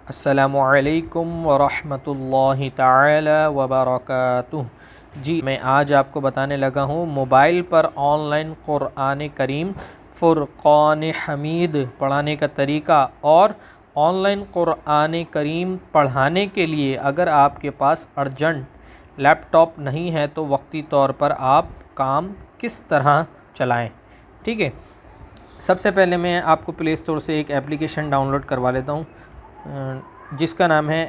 अस्सलामुअलैकुम वरहमतुल्लाहि ताला वबरकातुह। जी मैं आज आपको बताने लगा हूँ मोबाइल पर ऑनलाइन क़ुरआन करीम फ़ुरक़ान हमीद पढ़ाने का तरीका। और ऑनलाइन क़ुरआन करीम पढ़ाने के लिए अगर आपके पास अर्जेंट लैपटॉप नहीं है तो वक्ती तौर पर आप काम किस तरह चलाएं। ठीक है, सबसे पहले मैं आपको प्ले स्टोर से एक एप्लीकेशन डाउनलोड करवा लेता हूँ जिसका नाम है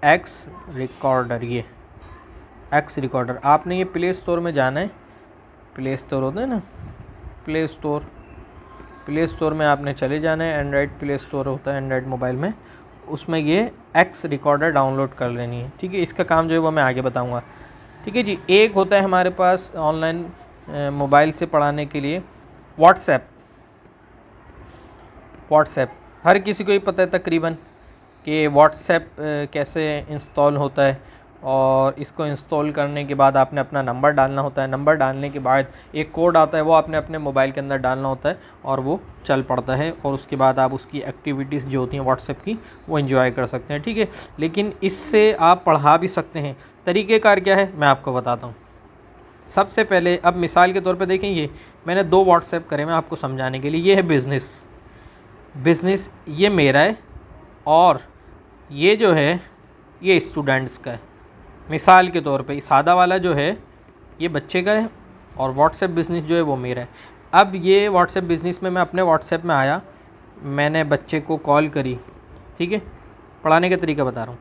एक्स रिकॉर्डर। ये एक्स रिकॉर्डर, आपने ये प्ले स्टोर में जाना है। प्ले स्टोर होता है ना, प्ले स्टोर में आपने चले जाना है। एंड्रॉयड प्ले स्टोर होता है एंड्रॉयड मोबाइल में, उसमें ये एक्स रिकॉर्डर डाउनलोड कर लेनी है। ठीक है, इसका काम जो है वो मैं आगे बताऊंगा। ठीक है जी, एक होता है हमारे पास ऑनलाइन मोबाइल से पढ़ाने के लिए व्हाट्सएप। हर किसी को ही पता है तकरीबन कि व्हाट्सएप कैसे इंस्टॉल होता है। और इसको इंस्टॉल करने के बाद आपने अपना नंबर डालना होता है। नंबर डालने के बाद एक कोड आता है, वो आपने अपने मोबाइल के अंदर डालना होता है और वो चल पड़ता है। और उसके बाद आप उसकी एक्टिविटीज़ जो होती हैं व्हाट्सएप की वो एंजॉय कर सकते हैं। ठीक है, लेकिन इससे आप पढ़ा भी सकते हैं। तरीक़ेकार क्या है मैं आपको बताता हूँ। सबसे पहले अब मिसाल के तौर पर देखें, ये मैंने 2 व्हाट्सएप करे मैं आपको समझाने के लिए। ये है बिज़नेस, ये मेरा है, और ये जो है ये स्टूडेंट्स का है। मिसाल के तौर पे सादा वाला जो है ये बच्चे का है और व्हाट्सएप बिज़नेस जो है वो मेरा है। अब ये व्हाट्सएप बिज़नेस में मैं अपने व्हाट्सएप में आया, मैंने बच्चे को कॉल करी। ठीक है, पढ़ाने का तरीका बता रहा हूँ।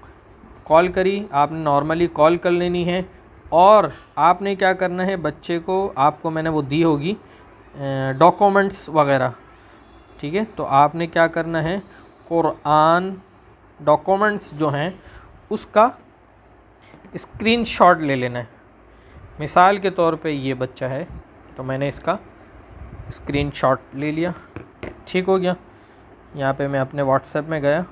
कॉल करी, आपने नॉर्मली कॉल कर लेनी है। और आपने क्या करना है, बच्चे को आपको मैंने वो दी होगी डॉक्यूमेंट्स वगैरह। ठीक है, तो आपने क्या करना है, क़ुरआन डॉक्यूमेंट्स जो हैं उसका स्क्रीनशॉट ले लेना है। मिसाल के तौर पे ये बच्चा है तो मैंने इसका स्क्रीनशॉट ले लिया। ठीक हो गया। यहाँ पे मैं अपने व्हाट्सएप में गया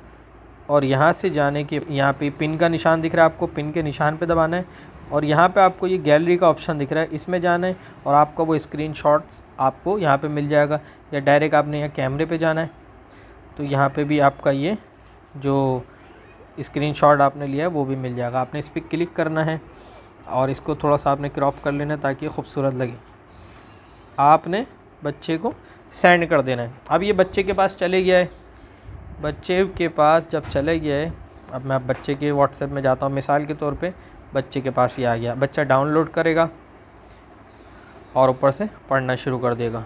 और यहाँ से जाने के यहाँ पे पिन का निशान दिख रहा है, आपको पिन के निशान पे दबाना है। और यहाँ पे आपको ये गैलरी का ऑप्शन दिख रहा है, इसमें जाना है और आपका वो स्क्रीनशॉट्स आपको यहाँ पे मिल जाएगा। या डायरेक्ट आपने यहाँ कैमरे पे जाना है तो यहाँ पे भी आपका ये जो स्क्रीनशॉट आपने लिया है वो भी मिल जाएगा। आपने इस पर क्लिक करना है और इसको थोड़ा सा आपने क्रॉप कर लेना है ताकि खूबसूरत लगे। आपने बच्चे को सेंड कर देना है। अब ये बच्चे के पास चले गया है। बच्चे के पास जब चले गया है, अब मैं बच्चे के व्हाट्सएप में जाता हूँ। मिसाल के तौर पे बच्चे के पास ये आ गया। बच्चा डाउनलोड करेगा और ऊपर से पढ़ना शुरू कर देगा।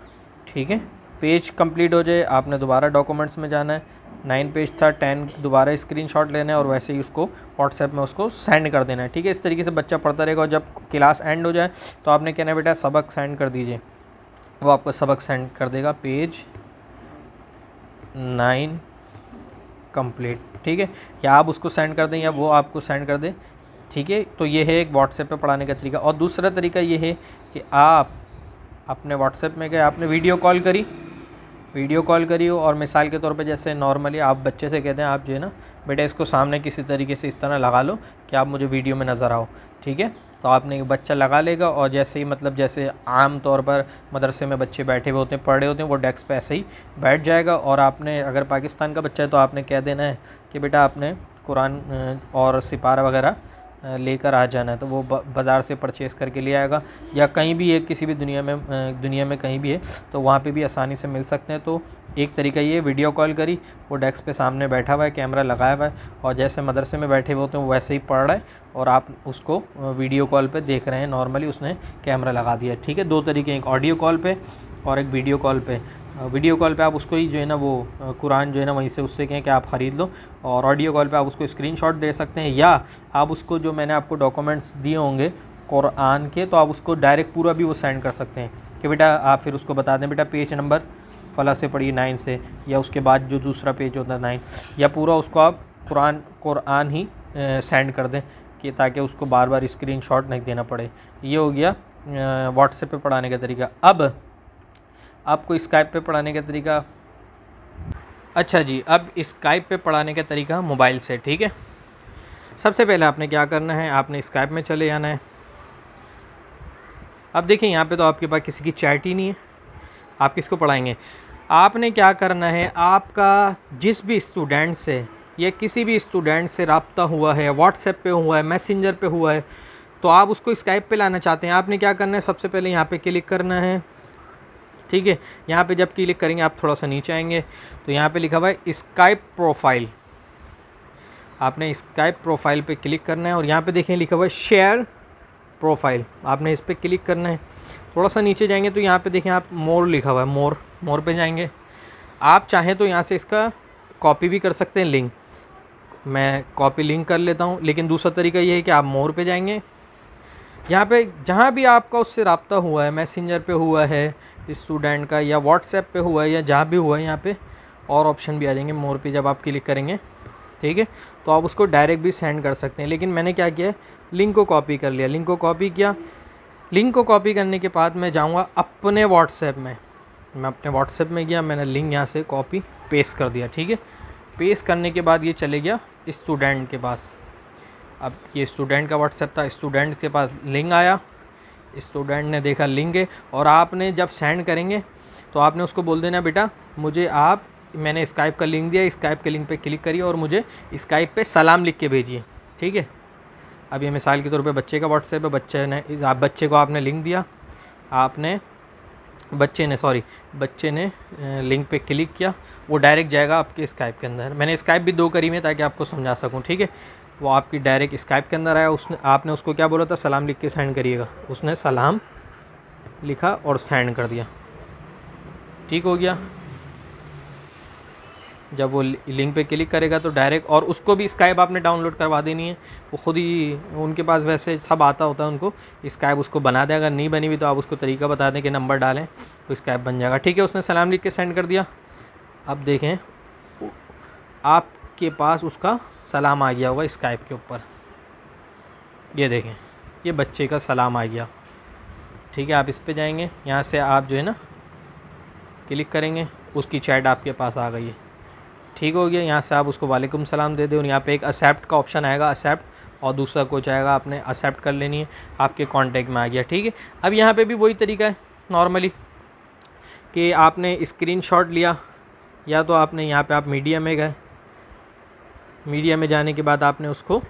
ठीक है, पेज कंप्लीट हो जाए, आपने दोबारा डॉक्यूमेंट्स में जाना है। 9 पेज था, 10 दोबारा स्क्रीनशॉट लेना है और वैसे ही उसको व्हाट्सएप में उसको सेंड कर देना है। ठीक है, इस तरीके से बच्चा पढ़ता रहेगा। और जब क्लास एंड हो जाए तो आपने कहना है बेटा सबक सेंड कर दीजिए, वो आपको सबक सेंड कर देगा। Page 9 complete. ठीक है, या आप उसको सेंड कर दें या वो आपको सेंड कर दे। ठीक है, तो ये है एक व्हाट्सएप पे पढ़ाने का तरीका। और दूसरा तरीका ये है कि आप अपने व्हाट्सएप में गए, आपने वीडियो कॉल करी हो और मिसाल के तौर पे जैसे नॉर्मली आप बच्चे से कहते हैं आप जो है ना बेटा इसको सामने किसी तरीके से इस तरह लगा लो कि आप मुझे वीडियो में नज़र आओ। ठीक है, तो आपने एक बच्चा लगा लेगा और जैसे ही मतलब जैसे आम तौर पर मदरसे में बच्चे बैठे हुए होते हैं, पढ़े होते हैं, वो डेस्क पे ऐसे ही बैठ जाएगा। और आपने अगर पाकिस्तान का बच्चा है तो आपने कह देना है कि बेटा आपने कुरान और सिपारा वगैरह लेकर आ जाना है, तो वो बाज़ार से परचेज़ करके ले आएगा। या कहीं भी है, किसी भी दुनिया में कहीं भी है तो वहाँ पे भी आसानी से मिल सकते हैं। तो एक तरीका ये, वीडियो कॉल करी, वो डेस्क पे सामने बैठा हुआ है, कैमरा लगाया हुआ है और जैसे मदरसे में बैठे हुए होते हैं वो वैसे ही पढ़ रहा है और आप उसको वीडियो कॉल पे देख रहे हैं। नॉर्मली उसने कैमरा लगा दिया। ठीक है, 2 तरीके, एक ऑडियो कॉल पे और एक वीडियो कॉल पे। वीडियो कॉल पे आप उसको ही जो है ना वो कुरान जो है ना वहीं से उससे कहें कि आप ख़रीद लो, और ऑडियो कॉल पे आप उसको स्क्रीनशॉट दे सकते हैं। या आप उसको जो मैंने आपको डॉक्यूमेंट्स दिए होंगे कुरान के, तो आप उसको डायरेक्ट पूरा भी वो सेंड कर सकते हैं कि बेटा आप फिर उसको बता दें बेटा पेज नंबर फला से पढ़िए 9 से, या उसके बाद जो दूसरा पेज होता है 9, या पूरा उसको आप कुरान ही सेंड कर दें कि ताकि उसको बार बार स्क्रीनशॉट नहीं देना पड़े। ये हो गया व्हाट्सएप पे पढ़ाने का तरीका। अब आपको स्काइप पे पढ़ाने का तरीका। अच्छा जी, अब स्काइप पे पढ़ाने का तरीका मोबाइल से। ठीक है, सबसे पहले आपने क्या करना है, आपने स्काइप में चले जाना है। अब देखिए यहाँ पे तो आपके पास किसी की चैट ही नहीं है, आप किसको पढ़ाएंगे। आपने क्या करना है, आपका जिस भी स्टूडेंट से या किसी भी स्टूडेंट से रब्ता हुआ है, व्हाट्सएप पे हुआ है, मैसेंजर पे हुआ है, तो आप उसको स्काइप पे लाना चाहते हैं, आपने क्या करना है, सबसे पहले यहाँ पे क्लिक करना है। ठीक है, यहाँ पे जब क्लिक करेंगे आप थोड़ा सा नीचे आएंगे तो यहाँ पे लिखा हुआ है स्काइप प्रोफाइल। आपने स्काइप प्रोफाइल पे क्लिक करना है और यहाँ पे देखें लिखा हुआ है शेयर प्रोफाइल, आपने इस पर क्लिक करना है। थोड़ा सा नीचे जाएंगे तो यहाँ पे देखें आप मोर लिखा हुआ है, मोर पे जाएंगे। आप चाहें तो यहाँ से इसका कॉपी भी कर सकते हैं लिंक, मैं कॉपी लिंक कर लेता हूँ। लेकिन दूसरा तरीका ये है कि आप मोर पे जाएंगे, यहाँ पे जहाँ भी आपका उससे रब्ता हुआ है, मैसेंजर पे हुआ है स्टूडेंट का, या व्हाट्सएप पे हुआ है, या जहाँ भी हुआ है, यहाँ पे और ऑप्शन भी आ जाएंगे मोर पे जब आप क्लिक करेंगे। ठीक है, तो आप उसको डायरेक्ट भी सेंड कर सकते हैं। लेकिन मैंने क्या किया, लिंक को कॉपी कर लिया, लिंक को कॉपी किया। लिंक को कॉपी करने के बाद मैं जाऊँगा अपने व्हाट्सएप में, मैं अपने व्हाट्सएप में गया, मैंने लिंक यहाँ से कॉपी पेस्ट कर दिया। ठीक है, पेस्ट करने के बाद ये चले गया स्टूडेंट के पास। अब ये स्टूडेंट का व्हाट्सएप था, स्टूडेंट के पास लिंक आया, स्टूडेंट ने देखा लिंक है, और आपने जब सेंड करेंगे तो आपने उसको बोल देना बेटा मुझे आप, मैंने स्काइप का लिंक दिया, स्काइप के लिंक पे क्लिक करिए और मुझे स्काइप पे सलाम लिख के भेजिए। ठीक है, अब ये मिसाल के तौर पे बच्चे का व्हाट्सएप है, बच्चे को आपने लिंक दिया, बच्चे ने लिंक पे क्लिक किया, वो डायरेक्ट जाएगा आपके स्काइप के अंदर। मैंने स्काइप भी 2 करी है ताकि आपको समझा सकूं। ठीक है, वो आपकी डायरेक्ट स्काइप के अंदर आया, उसने आपने उसको क्या बोला था, सलाम लिख के सेंड करिएगा, उसने सलाम लिखा और सेंड कर दिया। ठीक हो गया। जब वो लिंक पे क्लिक करेगा तो डायरेक्ट, और उसको भी स्काइप आपने डाउनलोड करवा देनी है, वो खुद ही, उनके पास वैसे सब आता होता है उनको, स्काइप उसको बना देगा। नहीं बनी हुई तो आप उसको तरीका बता दें कि नंबर डालें तो स्काइप बन जाएगा। ठीक है, उसने सलाम लिख के सेंड कर दिया। अब देखें आपके पास उसका सलाम आ गया होगा स्काइप के ऊपर, ये देखें ये बच्चे का सलाम आ गया। ठीक है, आप इस पे जाएंगे, यहाँ से आप जो है ना क्लिक करेंगे, उसकी चैट आपके पास आ गई है। ठीक हो गया, यहाँ से आप उसको वालेकुम सलाम दे दें और यहाँ पे एक एक्सेप्ट का ऑप्शन आएगा, एक्सेप्ट, और दूसरा कुछ आएगा, आपने एक्सेप्ट कर लेनी है, आपके कांटेक्ट में आ गया। ठीक है, अब यहाँ पे भी वही तरीका है नॉर्मली कि आपने स्क्रीनशॉट लिया, या तो आपने यहाँ पे आप मीडिया में गए, मीडिया में जाने के बाद आपने उसको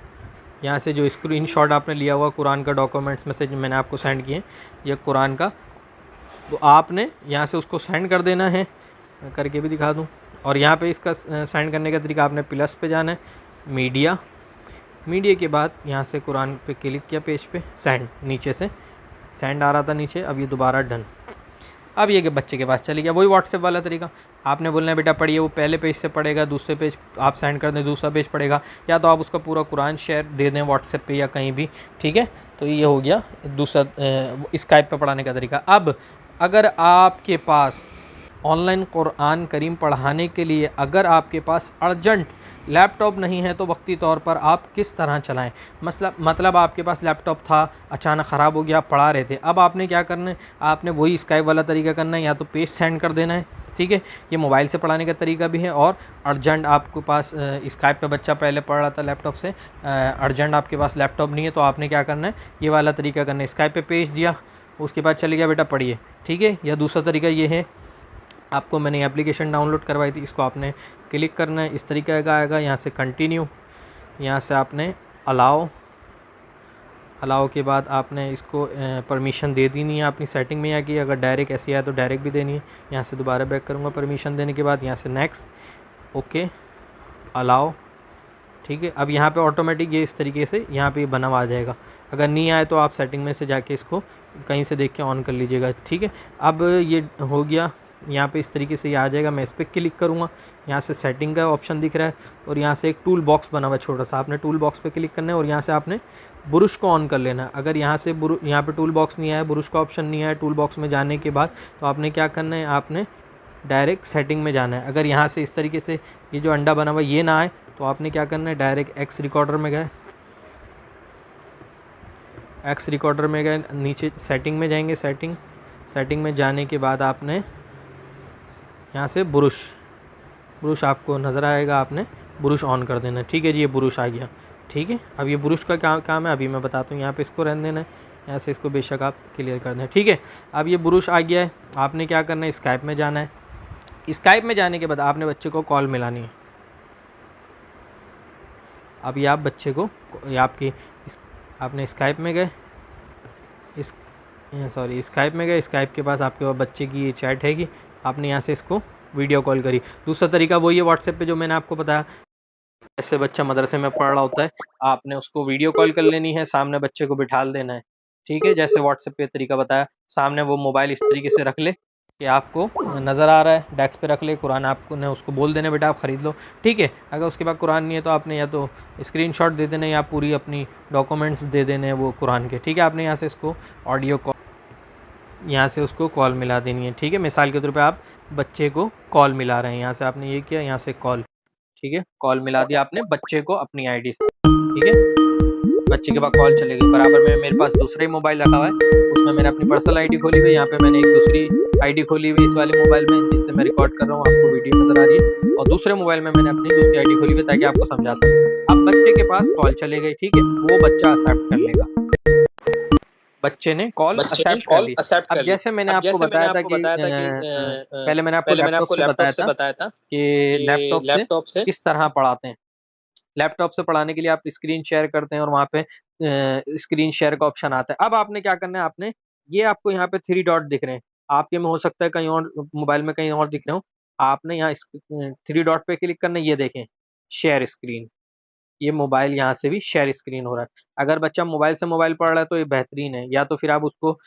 यहाँ से जो स्क्रीनशॉट आपने लिया हुआ कुरान का डॉक्यूमेंट्स में से जो मैंने आपको सेंड किए ये कुरान का, तो आपने यहाँ से उसको सेंड कर देना है। मैं करके भी दिखा दूँ, और यहाँ पे इसका सेंड करने का तरीका, आपने प्लस पे जाना है, मीडिया के बाद यहाँ से कुरान पे क्लिक किया, पेज पे सेंड, नीचे से सेंड आ रहा था नीचे, अब ये दोबारा डन। अब ये कि बच्चे के पास चली गया, वही व्हाट्सएप वाला तरीका। आपने बोलना है बेटा पढ़िए, वो पहले पेज से पढ़ेगा, दूसरे पेज आप सेंड कर दें, दूसरा पेज पढ़ेगा, या तो आप उसका पूरा कुरान शेयर दे दें व्हाट्सएप पे या कहीं भी। ठीक है, तो ये हो गया दूसरा स्काइप पे पढ़ाने का तरीका। अब अगर आपके पास ऑनलाइन कुरान करीम पढ़ाने के लिए अगर आपके पास अर्जेंट लैपटॉप नहीं है तो वक्ती तौर पर आप किस तरह चलाएं। मतलब आपके पास लैपटॉप था, अचानक ख़राब हो गया, आप पढ़ा रहे थे, अब आपने क्या करना है, आपने वही स्काइप वाला तरीका करना है, या तो पेज सेंड कर देना है। ठीक है, ये मोबाइल से पढ़ाने का तरीका भी है, और अर्जेंट आपके पास स्काइप पे बच्चा पहले पढ़ रहा था लैपटॉप से, अर्जेंट आपके पास लैपटॉप नहीं है तो आपने क्या करना है, ये वाला तरीका करना है, स्काइप पे पेज दिया, उसके बाद चले गया बेटा पढ़िए। ठीक है, या दूसरा तरीका ये है, आपको मैंने एप्लीकेशन डाउनलोड करवाई थी, इसको आपने क्लिक करना है, इस तरीके का आएगा, यहाँ से कंटिन्यू, यहाँ से आपने अलाउ के बाद आपने इसको परमिशन दे देनी है अपनी सेटिंग में, या कि अगर डायरेक्ट ऐसी आए तो डायरेक्ट भी देनी है। यहाँ से दोबारा बैक करूँगा, परमिशन देने के बाद यहाँ से नेक्स्ट, ओके, अलाउ। ठीक है, अब यहाँ पे ऑटोमेटिक ये इस तरीके से यहाँ पे बना हुआ आ जाएगा। अगर नहीं आए तो आप सेटिंग में से जाके इसको कहीं से देख के ऑन कर लीजिएगा। ठीक है, अब ये हो गया, यहाँ पे इस तरीके से ये आ जाएगा। मैं इस पर क्लिक करूँगा, यहाँ से सेटिंग का ऑप्शन दिख रहा है, और यहाँ से एक टूल बॉक्स बना हुआ है छोटा सा, आपने टूल बॉक्स पे क्लिक करना है और यहाँ से आपने ब्रश को ऑन कर लेना है। अगर यहाँ से यहाँ पे टूल बॉक्स नहीं आया, ब्रश का ऑप्शन नहीं आया, टूल बॉक्स में जाने के बाद तो आपने क्या करना है, आपने डायरेक्ट सेटिंग में जाना है। अगर यहाँ से इस तरीके से ये जो अंडा बना हुआ ये ना आए तो आपने क्या करना है, डायरेक्ट एक्स रिकॉर्डर में गए, एक्स रिकॉर्डर में गए, नीचे सेटिंग में जाएंगे, सेटिंग में जाने के बाद आपने यहाँ से ब्रश आपको नज़र आएगा, आपने ब्रश ऑन कर देना है। ठीक है जी, ये ब्रश आ गया। ठीक है, अब ये ब्रश का क्या काम है अभी मैं बताता हूँ। यहाँ पे इसको रहने देना है, यहाँ से इसको बेशक आप क्लियर कर दें। ठीक है, अब ये ब्रश आ गया है, आपने क्या करना है, स्काइप में जाना है। स्काइप में जाने के बाद आपने बच्चे को कॉल मिलानी है। अब ये आप बच्चे को, ये आपकी आपने स्काइप में गए, इस स्काइप में गए, स्काइप के पास आपके पास बच्चे की ये चैट हैगी, आपने यहाँ से इसको वीडियो कॉल करी। दूसरा तरीका वही है व्हाट्सएप पे जो मैंने आपको बताया। जैसे बच्चा मदरसे में पढ़ रहा होता है, आपने उसको वीडियो कॉल कर लेनी है, सामने बच्चे को बिठाल देना है, ठीक है। जैसे व्हाट्सएप पे तरीका बताया, सामने वो मोबाइल इस तरीके से रख ले कि आपको नज़र आ रहा है, डेस्क पे रख ले, कुरान आपको ने उसको बोल देना बेटा आप ख़रीद लो, ठीक है। अगर उसके पास कुरान नहीं है तो आपने या तो स्क्रीनशॉट दे देना या पूरी अपनी डॉक्यूमेंट्स दे देने वो कुरान के, ठीक है। आपने यहाँ से इसको ऑडियो कॉल, यहाँ से उसको कॉल मिला देनी है, ठीक है। मिसाल के तौर पे आप बच्चे को कॉल मिला रहे हैं, यहाँ से आपने ये किया, यहाँ से कॉल, ठीक है, कॉल मिला दिया आपने बच्चे को अपनी आईडी से, ठीक है। बच्चे के पास कॉल चलेगी, बराबर में मेरे पास दूसरा ही मोबाइल रखा हुआ है, उसमें मैंने अपनी पर्सनल आईडी खोली हुई है, यहाँ पे मैंने एक दूसरी आईडी खोली हुई है इस वाले मोबाइल में जिससे मैं रिकॉर्ड कर रहा हूँ, आपको वीडियो नजर आ रही है, और दूसरे मोबाइल में मैंने अपनी दूसरी आईडी खोली हुई है ताकि आपको समझा सकूँ। अब बच्चे के पास कॉल चले गई, ठीक है, वो बच्चा एक्सेप्ट कर लेगा, बच्चे ने कॉल एक्सेप्ट कर ली। अब जैसे मैंने आपको बताया था कि पहले मैंने आपको लैपटॉप से बताया था कि लैपटॉप से किस तरह पढ़ाते हैं। लैपटॉप से पढ़ाने के लिए आप स्क्रीन शेयर करते हैं और वहाँ पे स्क्रीन शेयर का ऑप्शन आता है। अब आपने क्या करना है, आपने ये आपको यहाँ पे 3 डॉट दिख रहे हैं, आपके में हो सकता है कहीं और मोबाइल में कहीं और दिख रहे हो। आपने यहाँ 3 डॉट पे क्लिक करना है, ये देखें शेयर स्क्रीन, ये मोबाइल यहाँ से भी शेयर स्क्रीन हो रहा है। अगर बच्चा मोबाइल से मोबाइल पढ़ रहा है तो ये बेहतरीन है, या तो फिर आप उसको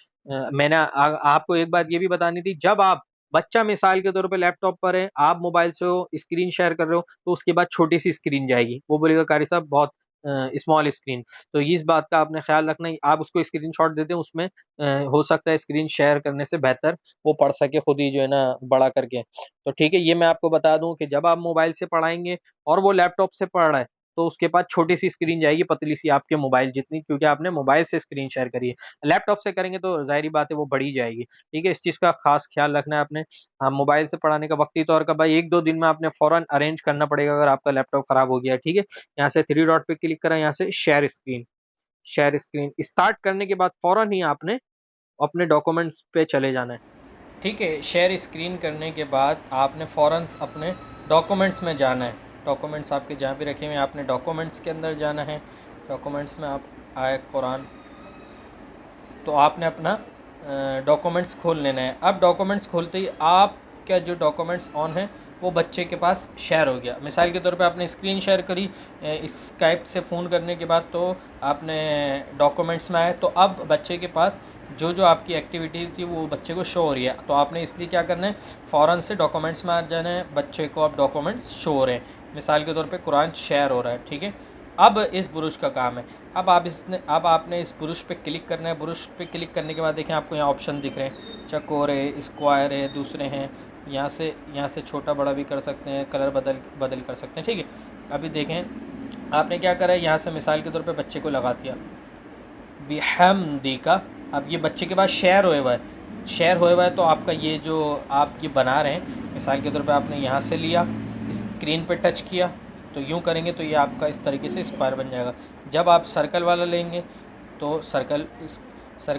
मैंने आपको एक बात ये भी बतानी थी, जब आप बच्चा मिसाल के तौर पे लैपटॉप पर है, आप मोबाइल से हो स्क्रीन शेयर कर रहे हो, तो उसके बाद छोटी सी स्क्रीन जाएगी, वो बोलेगा कारी साहब बहुत स्मॉल स्क्रीन। तो इस बात का आपने ख्याल रखना है, आप उसको स्क्रीन शॉट देते हैं उसमें हो सकता है स्क्रीन शेयर करने से बेहतर वो पढ़ सके खुद ही जो है ना बड़ा करके। तो ठीक है, ये मैं आपको बता दूं कि जब आप मोबाइल से पढ़ाएंगे और वो लैपटॉप से पढ़ रहा है तो उसके पास छोटी सी स्क्रीन जाएगी, पतली सी आपके मोबाइल जितनी, क्योंकि आपने मोबाइल से स्क्रीन शेयर करी है। लैपटॉप से करेंगे तो जाहिर बात है वो बड़ी जाएगी, ठीक है। इस चीज़ का खास ख्याल रखना है आपने। हाँ, मोबाइल से पढ़ाने का वक्ती तौर का भाई 1-2 दिन में आपने फ़ौरन अरेंज करना पड़ेगा अगर आपका लैपटॉप खराब हो गया है, ठीक है। यहाँ से 3 डॉट पे क्लिक करें, यहाँ से शेयर स्क्रीन स्टार्ट करने के बाद फ़ौरन ही आपने अपने डॉक्यूमेंट्स पे चले जाना है, ठीक है। शेयर स्क्रीन करने के बाद आपने फ़ौरन अपने डॉक्यूमेंट्स में जाना है। डॉक्यूमेंट्स आपके जहाँ भी रखे हुए हैं आपने डॉक्यूमेंट्स के अंदर जाना है। डॉक्यूमेंट्स में आप आए कुरान, तो आपने अपना डॉक्यूमेंट्स खोल लेना है। अब डॉक्यूमेंट्स खोलते ही आपका जो डॉक्यूमेंट्स ऑन है वो बच्चे के पास शेयर हो गया। मिसाल के तौर पे आपने स्क्रीन शेयर करी स्काइप से फ़ोन करने के बाद, तो आपने डॉक्यूमेंट्स में आए, तो अब बच्चे के पास जो जो आपकी एक्टिविटी थी वो बच्चे को शो हो रही है। तो आपने इसलिए क्या करना है, फ़ौरन से डॉक्यूमेंट्स में आ जाना है, बच्चे को अब डॉक्यूमेंट्स शो हो रहे हैं। मिसाल के तौर पे कुरान शेयर हो रहा है, ठीक है। अब इस बुरुश का काम है, अब आपने इस बुरुश पे क्लिक करना है। बुरुश पे क्लिक करने के बाद देखें आपको यहाँ ऑप्शन दिख रहे हैं, चकोर है, स्क्वायर है, दूसरे हैं। यहाँ से छोटा बड़ा भी कर सकते हैं, कलर बदल कर सकते हैं, ठीक है। अभी देखें आपने क्या करा है, यहाँ से मिसाल के तौर पे बच्चे को लगा दिया बिहम्दी का। अब ये बच्चे के पास शेयर हुआ है, तो आपका ये जो आप ये बना रहे हैं, मिसाल के तौर पे आपने यहाँ से लिया, स्क्रीन पे टच किया, तो यूँ करेंगे तो ये आपका इस तरीके से स्क्वायर बन जाएगा। जब आप सर्कल वाला लेंगे तो सर्कल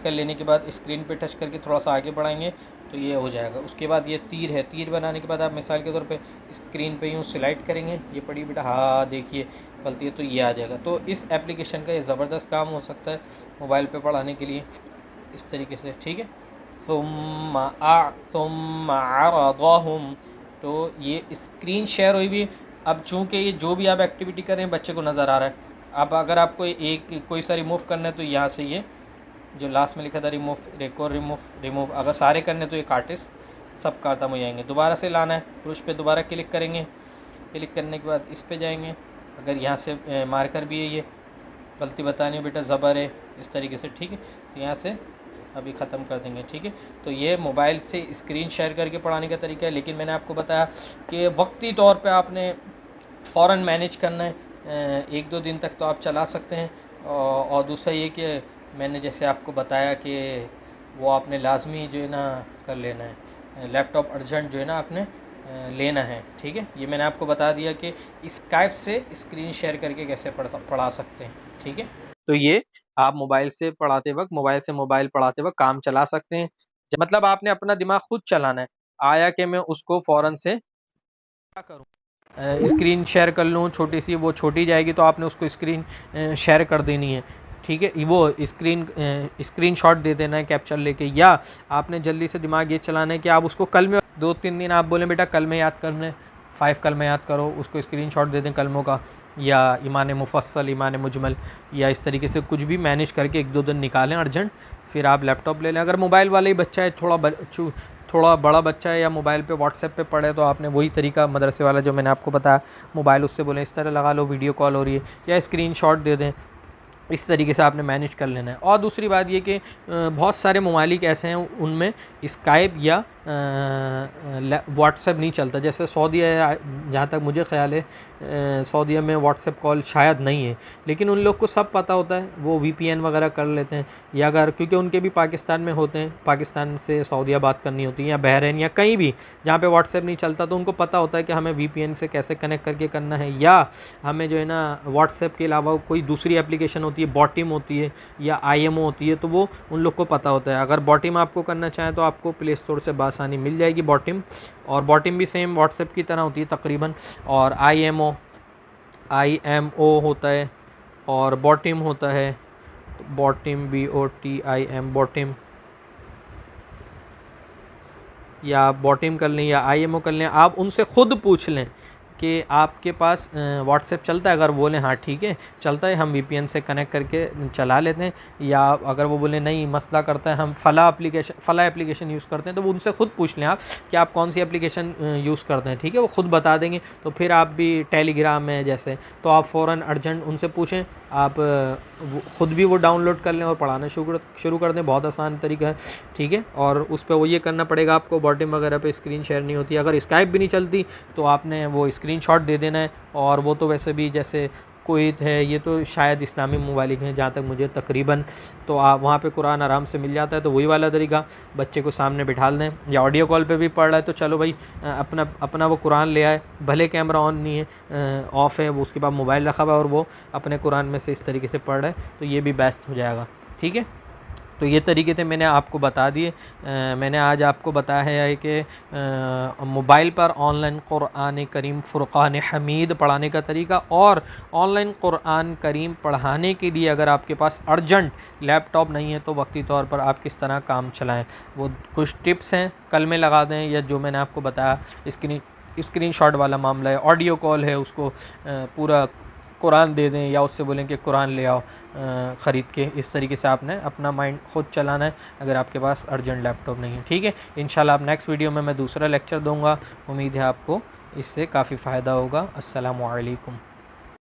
लेने के बाद स्क्रीन पे टच करके थोड़ा सा आगे बढ़ाएंगे तो ये हो जाएगा। उसके बाद ये तीर है, तीर बनाने के बाद आप मिसाल के तौर पे स्क्रीन पे यूँ स्लाइड करेंगे, ये पढ़िए बेटा, हाँ देखिए गलती है, तो ये आ जाएगा। तो इस एप्लीकेशन का ये ज़बरदस्त काम हो सकता है मोबाइल पे पढ़ाने के लिए इस तरीके से, ठीक है। सुम्मा अरदहुम, तो ये स्क्रीन शेयर हुई भी। अब चूँकि ये जो भी आप एक्टिविटी कर रहे हैं बच्चे को नज़र आ रहा है। अब अगर आपको कोई सा रिमूव करना है तो यहाँ से ये जो लास्ट में लिखा था रिमूव, अगर सारे करने तो ये कार्टिस सब खत्म हो जाएंगे। दोबारा से लाना है, पुरुष पे दोबारा क्लिक करेंगे, क्लिक करने के बाद इस पे जाएंगे। अगर यहाँ से मार्कर भी है, ये गलती बतानी हो बेटा, ज़बर है, इस तरीके से, ठीक है। तो यहाँ से अभी ख़त्म कर देंगे, ठीक है। तो ये मोबाइल से स्क्रीन शेयर करके पढ़ाने का तरीका है, लेकिन मैंने आपको बताया कि वक्ती तौर पे आपने फ़ौरन मैनेज करना है। 1-2 दिन तक तो आप चला सकते हैं। और दूसरा ये कि मैंने जैसे आपको बताया कि वो आपने लाजमी जो है ना कर लेना है, लैपटॉप अर्जेंट जो है ना आपने लेना है, ठीक है। ये मैंने आपको बता दिया कि स्काइप से स्क्रीन शेयर करके कैसे पढ़ा सकते हैं, ठीक है। तो ये आप मोबाइल से मोबाइल पढ़ाते वक्त काम चला सकते हैं। मतलब आपने अपना दिमाग खुद चलाना है, आया कि मैं उसको फ़ौरन से क्या करूँ। स्क्रीन शेयर कर लूँ छोटी सी, वो छोटी जाएगी तो आपने उसको स्क्रीन शेयर कर देनी है, ठीक है। वो स्क्रीनशॉट दे देना है कैप्चर लेके, या आपने जल्दी से दिमाग ये चलाना है कि आप उसको कल में 2-3 दिन आप बोलें बेटा कल में याद करने 5 कल में याद करो, उसको स्क्रीनशॉट दे दें कलमों का, या ईमान मुफस्सल, ईमान मुजमल, या इस तरीके से कुछ भी मैनेज करके 1-2 दिन निकालें अर्जेंट, फिर आप लैपटॉप ले लें। अगर मोबाइल वाला ही बच्चा है, थोड़ा बड़ा बच्चा है या मोबाइल पे व्हाट्सएप पे पढ़े, तो आपने वही तरीका मदरसे वाला जो मैंने आपको बताया, मोबाइल उससे बोलें इस तरह लगा लो, वीडियो कॉल हो रही है, या स्क्रीनशॉट दे दें, इस तरीके से आपने मैनेज कर लेना है। और दूसरी बात ये कि बहुत सारे ममालिक ऐसे हैं उनमें स्काइप या व्हाट्सएप नहीं चलता, जैसे सऊदीया है, जहाँ तक मुझे ख्याल है सऊदीया में व्हाट्सएप कॉल शायद नहीं है, लेकिन उन लोग को सब पता होता है, वो VPN वगैरह कर लेते हैं, या अगर क्योंकि उनके भी पाकिस्तान में होते हैं, पाकिस्तान से सऊदीया बात करनी होती है, या बहरीन या कहीं भी जहाँ पे व्हाट्सएप नहीं चलता, तो उनको पता होता है कि हमें VPN से कैसे कनेक्ट करके करना है, या हमें जो है ना व्हाट्सएप के अलावा कोई दूसरी एप्लीकेशन होती है, बॉटिम होती है या IMO होती है, तो वो उन लोग को पता होता है। अगर बॉटिम आपको करना चाहें तो आपको प्ले स्टोर से आसानी मिल जाएगी बॉटिम, और बॉटिम भी सेम व्हाट्सएप की तरह होती है तकरीबन, और IMO होता है और बॉटिम होता है, बॉटिम BOTIM बॉटिम, या बॉटिम कर लें या IMO कर लें, आप उनसे ख़ुद पूछ लें कि आपके पास व्हाट्सएप चलता है। अगर बोलें हाँ ठीक है चलता है, हम VPN से कनेक्ट करके चला लेते हैं, या अगर वो बोले नहीं मसला करता है, हम फ़ला एप्लीकेशन यूज़ करते हैं, तो वो उनसे ख़ुद पूछ लें आप कि आप कौन सी एप्लीकेशन यूज़ करते हैं, ठीक है, वो ख़ुद बता देंगे। तो फिर आप भी टेलीग्राम में जैसे, तो आप फ़ौरन अर्जेंट उनसे पूछें, आप ख़ुद भी वो डाउनलोड कर लें और पढ़ाना शुरू कर दें। बहुत आसान तरीका है, ठीक है। और उस पर वो ये करना पड़ेगा आपको, बॉटिम वगैरह पे स्क्रीन शेयर नहीं होती। अगर स्काइप भी नहीं चलती तो आपने वो स्क्रीनशॉट दे देना है, और वो तो वैसे भी जैसे कुवैत है, ये तो शायद इस्लामी ममालिक हैं जहाँ तक मुझे तकरीबन, तो आप वहाँ पे कुरान आराम से मिल जाता है। तो वही वाला तरीका, बच्चे को सामने बिठा दें, या ऑडियो कॉल पे भी पढ़ रहा है तो चलो भाई अपना वो कुरान ले आए, भले कैमरा ऑन नहीं है, ऑफ़ है, वो उसके बाद मोबाइल रखा हुआ है और वो अपने कुरान में से इस तरीके से पढ़ रहा है, तो ये भी बेस्ट हो जाएगा, ठीक है। तो ये तरीके थे मैंने आपको बता दिए। मैंने आज आपको बताया है कि मोबाइल पर ऑनलाइन क़ुरआन करीम फ़ुरक़ान हमीद पढ़ाने का तरीका, और ऑनलाइन क़ुरआन करीम पढ़ाने के लिए अगर आपके पास अर्जेंट लैपटॉप नहीं है तो वक्ती तौर पर आप किस तरह काम चलाएं, वो कुछ टिप्स हैं, कल में लगा दें, या जो मैंने आपको बताया स्क्रीनशॉट वाला मामला है, ऑडियो कॉल है, उसको पूरा कुरान दे दें, या उससे बोलें कि कुरान ले आओ ख़रीद के। इस तरीके से आपने अपना माइंड खुद चलाना है अगर आपके पास अर्जेंट लैपटॉप नहीं है, ठीक है। इंशाल्लाह अब नेक्स्ट वीडियो में मैं दूसरा लेक्चर दूंगा, उम्मीद है आपको इससे काफ़ी फ़ायदा होगा। अस्सलामु अलैकुम।